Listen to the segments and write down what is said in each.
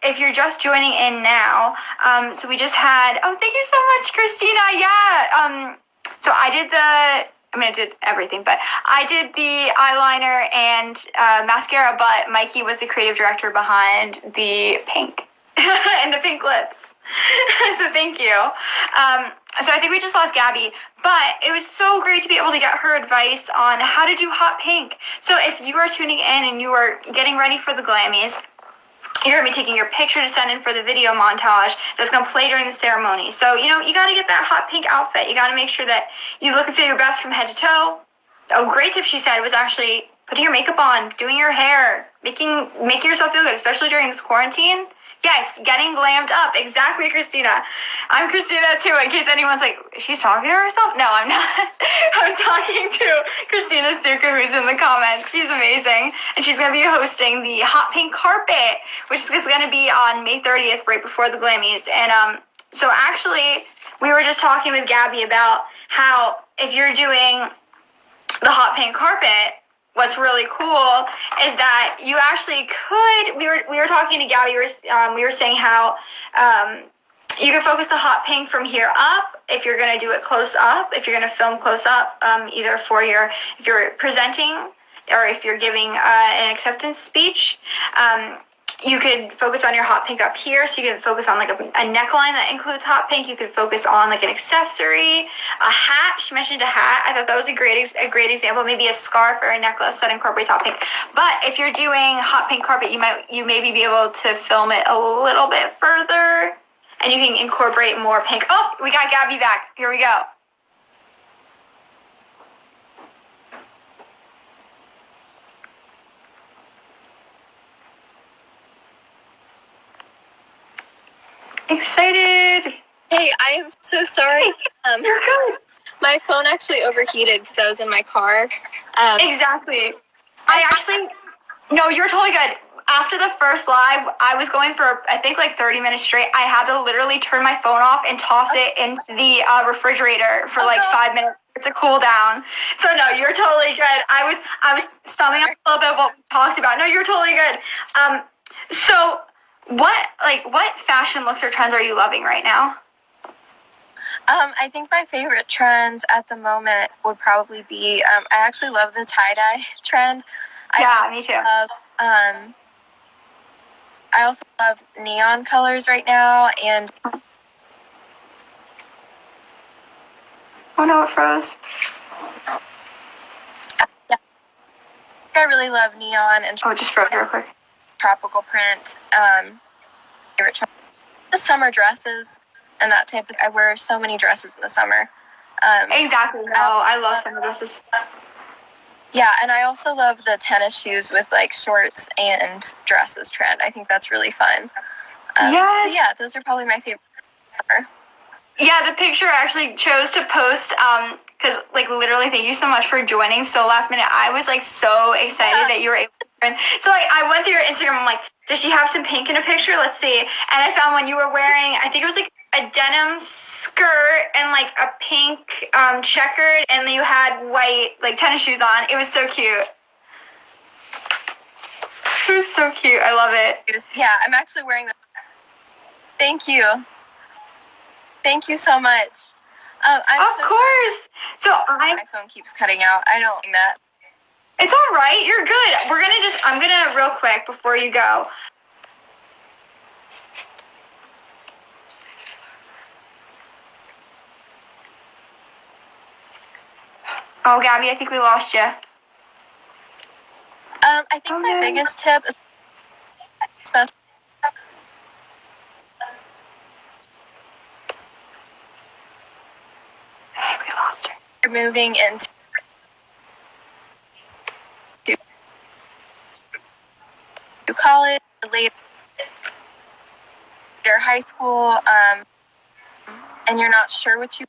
if you're just joining in now, so we just had, thank you so much, Kristina. Yeah. So I did everything, but I did the eyeliner and mascara, but Mikey was the creative director behind the pink and the pink lips. So thank you. So I think we just lost Gabby, but it was so great to be able to get her advice on how to do hot pink. So if you are tuning in and you are getting ready for the Glammys, you're going to be taking your picture to send in for the video montage that's going to play during the ceremony. So, you got to get that hot pink outfit. You got to make sure that you look and feel your best from head to toe. A great tip she said was actually putting your makeup on, doing your hair, making yourself feel good, especially during this quarantine. Yes, getting glammed up. Exactly, Kristina. I'm Kristina, too, in case anyone's like, she's talking to herself? No, I'm not. I'm talking to Kristina Stuka, who's in the comments. She's amazing. And she's going to be hosting the Hot Pink Carpet, which is going to be on May 30th, right before the Glammys. And so actually, we were just talking with Gabby about how if you're doing the Hot Pink Carpet, what's really cool is that you actually could, we were talking to Gabby, we were saying how you can focus the hot pink from here up if you're going to do it close up, if you're going to film close up, either if you're presenting or if you're giving an acceptance speech. You could focus on your hot pink up here, so you can focus on like a neckline that includes hot pink. You could focus on like an accessory, a hat. She mentioned a hat. I thought that was a great example. Maybe a scarf or a necklace that incorporates hot pink. But if you're doing hot pink carpet, you maybe be able to film it a little bit further, and you can incorporate more pink. Oh, we got Gabby back. Here we go. Excited. Hey, I am so sorry. You're good. My phone actually overheated because I was in my car. Exactly. No, you're totally good. After the first live, I was going for, I think, like 30 minutes straight. I had to literally turn my phone off and toss it into the refrigerator for 5 minutes to cool down. So no, you're totally good. I was summing up a little bit of what we talked about. No, you're totally good. So what fashion looks or trends are you loving right now? I think my favorite trends at the moment would probably be, I actually love the tie-dye trend. Me too. I also love neon colors right now, and oh no, it froze. Yeah, I really love neon and it just froze real quick. Tropical print. Favorite trend, the summer dresses and that type of. I wear so many dresses in the summer. Exactly. No, I love summer dresses. Yeah, and I also love the tennis shoes with like shorts and dresses trend. I think that's really fun. Yes. So yeah, those are probably my favorite. Yeah, the picture I actually chose to post because literally, thank you so much for joining so last minute. I was so excited that you were able to join. So I went through your Instagram. I'm like, does she have some pink in a picture? Let's see. And I found one you were wearing. I think it was a denim skirt and a pink checkered, and then you had white tennis shoes on. It was so cute. It was so cute. I love it. Yeah, I'm actually wearing them. Thank you. Thank you so much. Of course. So my phone keeps cutting out. I don't think that. It's all right. You're good. I'm gonna real quick before you go. Oh, Gabby, I think we lost you. I think my biggest tip is especially we lost her. Moving into college or later high school, and you're not sure what you.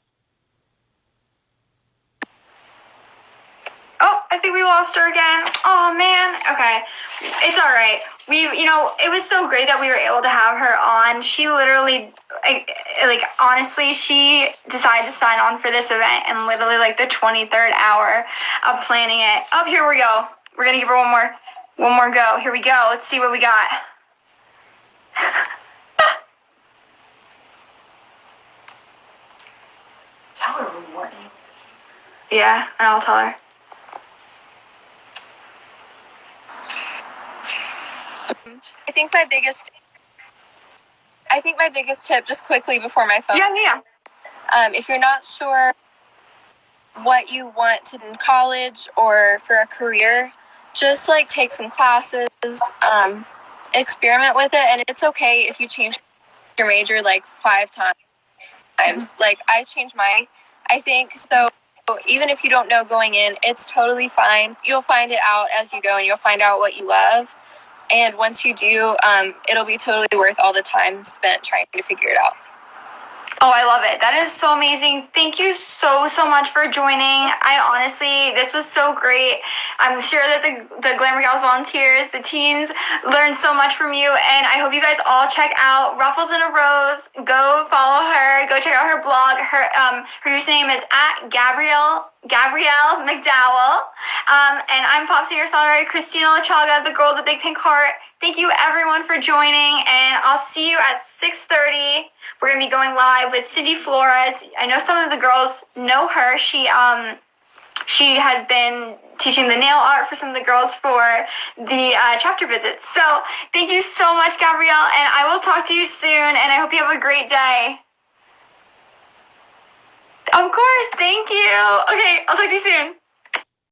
Oh, I think we lost her again. Oh, man. Okay. It's all right. It was so great that we were able to have her on. She literally, honestly, she decided to sign on for this event in literally, the 23rd hour of planning it. Oh, here we go. We're going to give her one more go. Here we go. Let's see what we got. Yeah, and I'll tell her. I think my biggest tip, just quickly before my phone. Yeah. If you're not sure what you want to do in college or for a career, just like take some classes, experiment with it, and it's okay if you change your major like 5 times. Like I changed mine, I think, so even if you don't know going in, it's totally fine. You'll find it out as you go, and you'll find out what you love. And once you do, it'll be totally worth all the time spent trying to figure it out. Oh, I love it. That is so amazing. Thank you so much for joining. This was so great. I'm sure that the Glamour Gals volunteers, the teens, learned so much from you, and I hope you guys all check out Ruffles in a Rose. Go follow her. Go check out her blog. Her username is at Gabrielle MacDowall. And I'm pop singer-songwriter Kristina Lachaga, the girl with the big pink heart. Thank you everyone for joining, and I'll see you at 6:30. We're going to be going live with Cindy Flores. I know some of the girls know her. She has been teaching the nail art for some of the girls for the chapter visits. So thank you so much, Gabrielle, and I will talk to you soon, and I hope you have a great day. Of course, thank you. Okay, I'll talk to you soon.